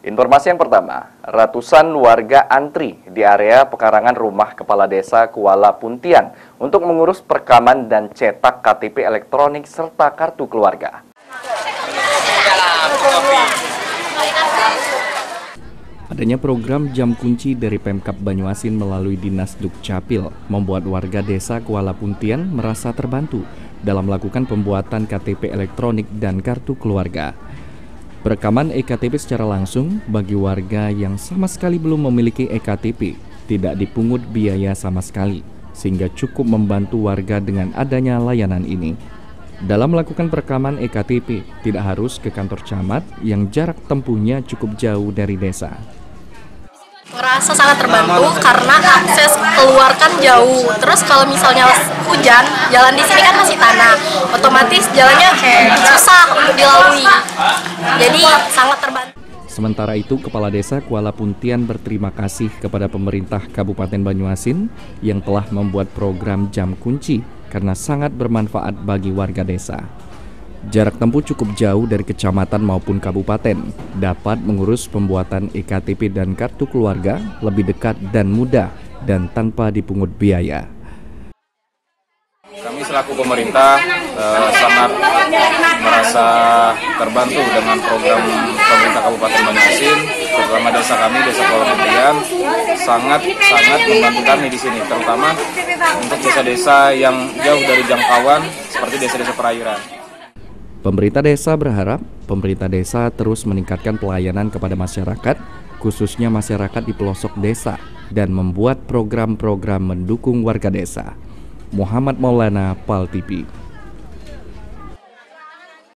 Informasi yang pertama, ratusan warga antri di area pekarangan rumah Kepala Desa Kuala Puntian untuk mengurus perekaman dan cetak KTP elektronik serta kartu keluarga. Adanya program jam kunci dari Pemkab Banyuasin melalui Dinas Dukcapil membuat warga desa Kuala Puntian merasa terbantu dalam melakukan pembuatan KTP elektronik dan kartu keluarga. Perekaman eKTP secara langsung bagi warga yang sama sekali belum memiliki eKTP tidak dipungut biaya sama sekali, sehingga cukup membantu warga dengan adanya layanan ini. Dalam melakukan perekaman eKTP, tidak harus ke kantor camat yang jarak tempuhnya cukup jauh dari desa. Merasa sangat terbantu karena akses keluar kan jauh. Terus kalau misalnya hujan, jalan di sini kan masih tanah, otomatis jalannya kayak susah untuk dilalui. Jadi sangat terbantu. Sementara itu, Kepala Desa Kuala Puntian berterima kasih kepada pemerintah Kabupaten Banyuasin yang telah membuat program jam kunci karena sangat bermanfaat bagi warga desa. Jarak tempuh cukup jauh dari kecamatan maupun kabupaten, dapat mengurus pembuatan eKTP dan kartu keluarga lebih dekat dan mudah dan tanpa dipungut biaya. Kami selaku pemerintah sangat merasa terbantu dengan program pemerintah Kabupaten Banyuasin, terutama desa kami, Desa Kuala Puntian, sangat membantu kami di sini, terutama untuk desa-desa yang jauh dari jangkauan seperti desa-desa perairan. Pemerintah desa berharap pemerintah desa terus meningkatkan pelayanan kepada masyarakat, khususnya masyarakat di pelosok desa, dan membuat program-program mendukung warga desa. Muhammad Maulana, PAL TV.